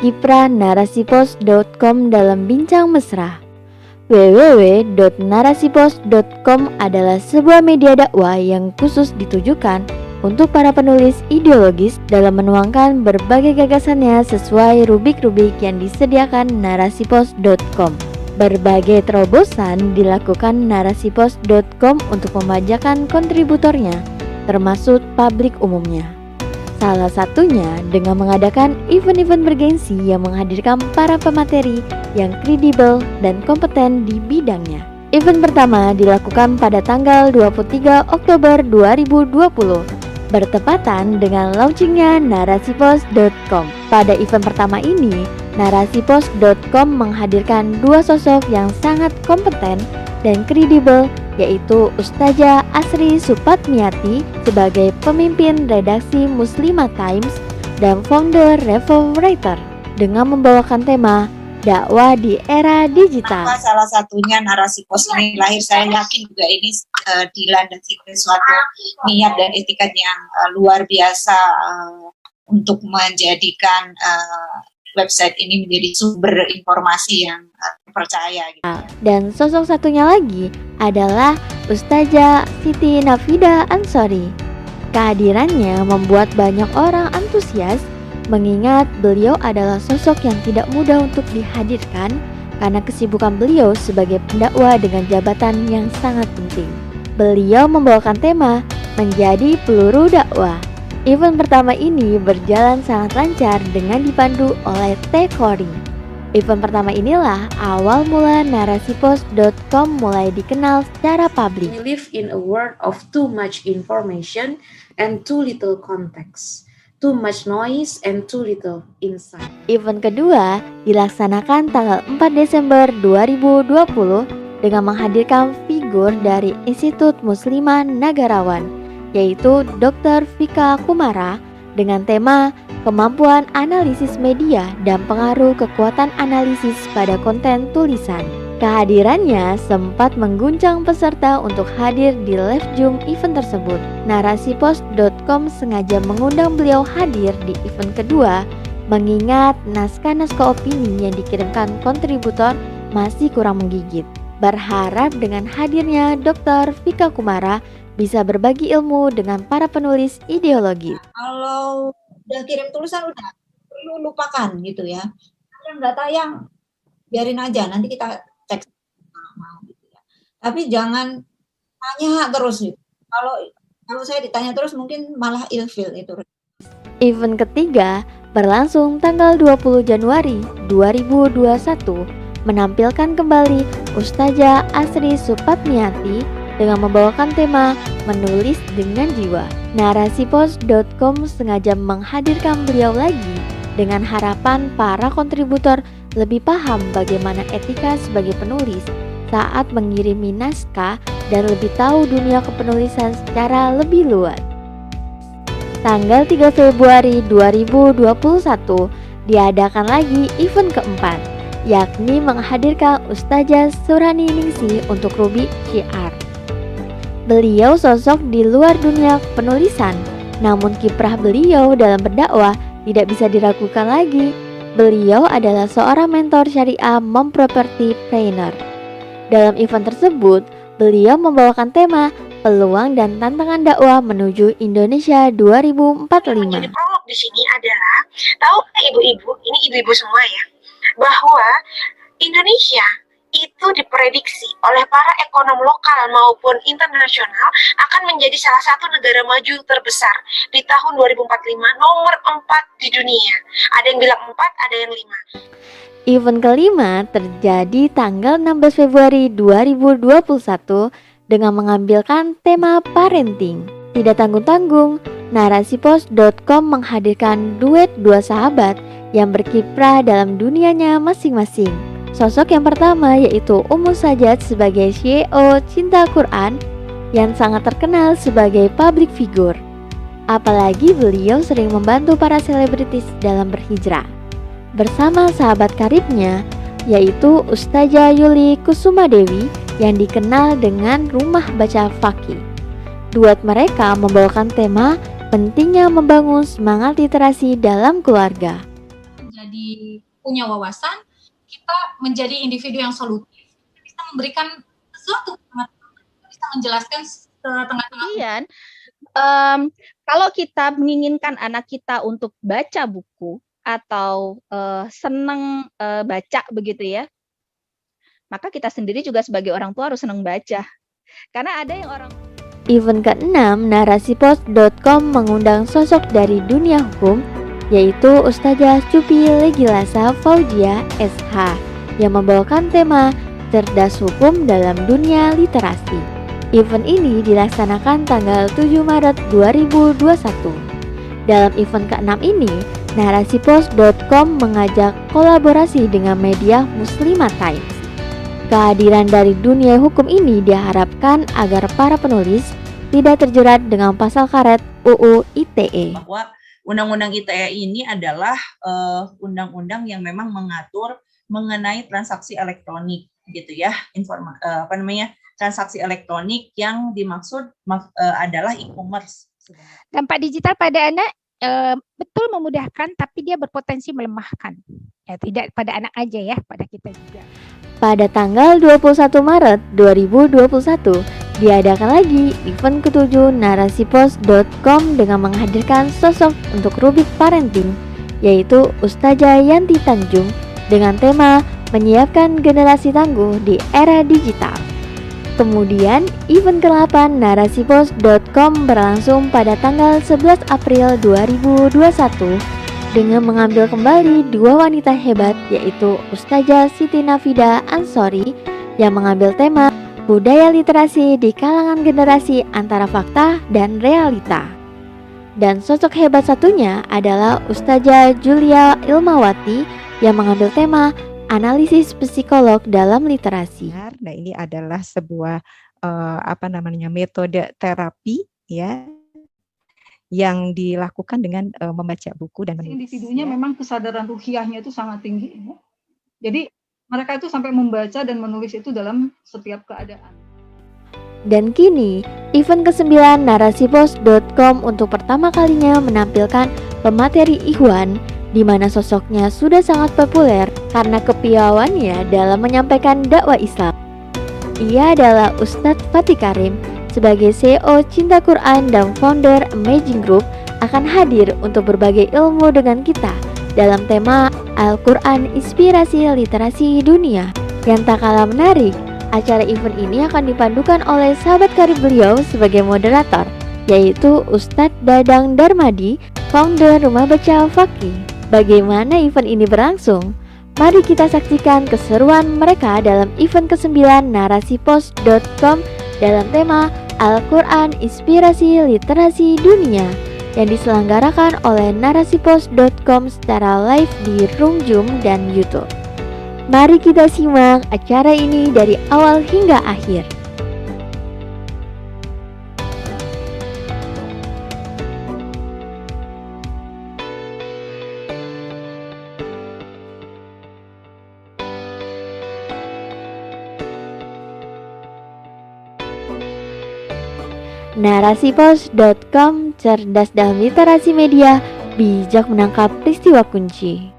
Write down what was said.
kiprah narasipos.com dalam bincang mesra. www.narasipos.com adalah sebuah media dakwah yang khusus ditujukan untuk para penulis ideologis dalam menuangkan berbagai gagasannya sesuai rubrik-rubrik yang disediakan narasipos.com. Berbagai terobosan dilakukan narasipos.com untuk memajakan kontributornya, termasuk publik umumnya. Salah satunya dengan mengadakan event-event bergengsi yang menghadirkan para pemateri yang kredibel dan kompeten di bidangnya. Event pertama dilakukan pada tanggal 23 Oktober 2020, bertepatan dengan launchingnya narasipos.com. Pada event pertama ini, narasipos.com menghadirkan dua sosok yang sangat kompeten dan kredibel, yaitu Ustazah Asri Supatmiati sebagai pemimpin redaksi Muslimah Times dan founder Reform Writer dengan membawakan tema dakwah di era digital. Salah satunya Narasipos ini lahir, saya yakin juga ini dilandasi oleh suatu niat dan etikat yang luar biasa untuk menjadikan website ini menjadi sumber informasi yang terpercaya gitu. Dan sosok satunya lagi adalah Ustazah Siti Nafida Ansori. Kehadirannya membuat banyak orang antusias, mengingat beliau adalah sosok yang tidak mudah untuk dihadirkan karena kesibukan beliau sebagai pendakwah dengan jabatan yang sangat penting. Beliau membawakan tema menjadi peluru dakwah. Event pertama ini berjalan sangat lancar dengan dipandu oleh Teh Kori. Event pertama inilah awal mula narasipos.com mulai dikenal secara publik. We live in a world of too much information and too little context, too much noise and too little insight. Event kedua dilaksanakan tanggal 4 Desember 2020 dengan menghadirkan figur dari Institut Muslimah Nagarawan, yaitu Dr. Vika Kumara dengan tema kemampuan analisis media dan pengaruh kekuatan analisis pada konten tulisan. Kehadirannya sempat mengguncang peserta untuk hadir di live Zoom event tersebut. Narasipos.com sengaja mengundang beliau hadir di event kedua mengingat naskah-naskah opini yang dikirimkan kontributor masih kurang menggigit. Berharap dengan hadirnya Dr. Vika Kumara bisa berbagi ilmu dengan para penulis ideologi. Kalau udah kirim tulisan udah perlu lupakan gitu ya. Yang nggak tayang biarin aja, nanti kita cek gitu ya. Tapi jangan tanya terus gitu. Kalau saya ditanya terus mungkin malah ilfil itu. Event ketiga berlangsung tanggal 20 Januari 2021 menampilkan kembali Ustazah Asri Supatmiati dengan membawakan tema menulis dengan jiwa. Narasipos.com sengaja menghadirkan beliau lagi dengan harapan para kontributor lebih paham bagaimana etika sebagai penulis saat mengirimi naskah dan lebih tahu dunia kepenulisan secara lebih luas. Tanggal 3 Februari 2021 diadakan lagi event keempat, yakni menghadirkan Ustazah Surani Ningsi untuk rubrik syiar. Beliau sosok di luar dunia penulisan, namun kiprah beliau dalam berdakwah tidak bisa diragukan lagi. Beliau adalah seorang mentor syariah mom property trainer. Dalam event tersebut, beliau membawakan tema peluang dan tantangan dakwah menuju Indonesia 2045. Jadi prolog di sini adalah, tahu ibu-ibu, ini ibu-ibu semua ya, bahwa Indonesia itu diprediksi oleh para ekonom lokal maupun internasional akan menjadi salah satu negara maju terbesar di tahun 2045, nomor 4 di dunia. Ada yang bilang 4, ada yang 5. Event kelima terjadi tanggal 16 Februari 2021 dengan mengambilkan tema parenting. Tidak tanggung-tanggung, narasipos.com menghadirkan duet dua sahabat yang berkiprah dalam dunianya masing-masing. Sosok yang pertama yaitu Ummu Sajat sebagai CEO Cinta Quran yang sangat terkenal sebagai public figure. Apalagi beliau sering membantu para selebritis dalam berhijrah. Bersama sahabat karibnya yaitu Ustazah Yuli Kusuma Dewi yang dikenal dengan Rumah Baca Faqih. Duet mereka membawakan tema pentingnya membangun semangat literasi dalam keluarga. menjadi punya wawasan, kita menjadi individu yang solutif, bisa memberikan sesuatu, bisa menjelaskan setengah-tengah. Kemudian kalau kita menginginkan anak kita untuk baca buku atau senang baca begitu ya, maka kita sendiri juga sebagai orang tua harus senang baca. Karena ada yang orang. Event ke-6, narasipos.com mengundang sosok dari dunia hukum, yaitu Ustazah Cupi Legilasa Fauzia SH, yang membawakan tema Cerdas Hukum dalam Dunia Literasi. Event ini dilaksanakan tanggal 7 Maret 2021. Dalam event ke-6 ini, narasipos.com mengajak kolaborasi dengan media Muslimah Times. Kehadiran dari dunia hukum ini diharapkan agar para penulis tidak terjerat dengan pasal karet UU ITE. Bahwa Undang-Undang ITE ini adalah undang-undang yang memang mengatur mengenai transaksi elektronik, gitu ya, transaksi elektronik yang dimaksud adalah e-commerce. Dampak digital pada anak betul memudahkan, tapi dia berpotensi melemahkan. Ya, tidak pada anak aja ya, pada kita juga. Pada tanggal 21 Maret 2021, diadakan lagi event ke-7 narasipos.com dengan menghadirkan sosok untuk rubik parenting, yaitu Ustazah Yanti Tanjung dengan tema menyiapkan generasi tangguh di era digital. Kemudian, event ke-8 narasipos.com berlangsung pada tanggal 11 April 2021 dengan mengambil kembali dua wanita hebat, yaitu Ustazah Siti Nafida Ansori yang mengambil tema budaya literasi di kalangan generasi antara fakta dan realita. Dan sosok hebat satunya adalah Ustazah Julia Ilmawati yang mengambil tema analisis psikolog dalam literasi. Nah, ini adalah sebuah metode terapi ya yang dilakukan dengan membaca buku dan menulis. Individunya memang kesadaran ruhiyahnya itu sangat tinggi. Ya. Jadi mereka itu sampai membaca dan menulis itu dalam setiap keadaan. Dan kini, event ke-9 narasipos.com untuk pertama kalinya menampilkan pemateri Ikhwan, di mana sosoknya sudah sangat populer karena kepiawaiannya dalam menyampaikan dakwah Islam. Ia adalah Ustadz Fatih Karim, sebagai CEO Cinta Quran dan founder Amazing Group, akan hadir untuk berbagi ilmu dengan kita dalam tema Al-Quran Inspirasi Literasi Dunia. Yang tak kalah menarik, acara event ini akan dipandukan oleh sahabat karib beliau sebagai moderator, yaitu Ustadz Dadang Darmadi, founder Rumah Baca Fakih. Bagaimana event ini berlangsung? Mari kita saksikan keseruan mereka dalam event ke-9 narasipos.com dalam tema Al-Quran Inspirasi Literasi Dunia yang diselenggarakan oleh narasipos.com secara live di Room Zoom dan YouTube. Mari kita simak acara ini dari awal hingga akhir. Narasipos.com, cerdas dalam literasi media, bijak menangkap peristiwa kunci.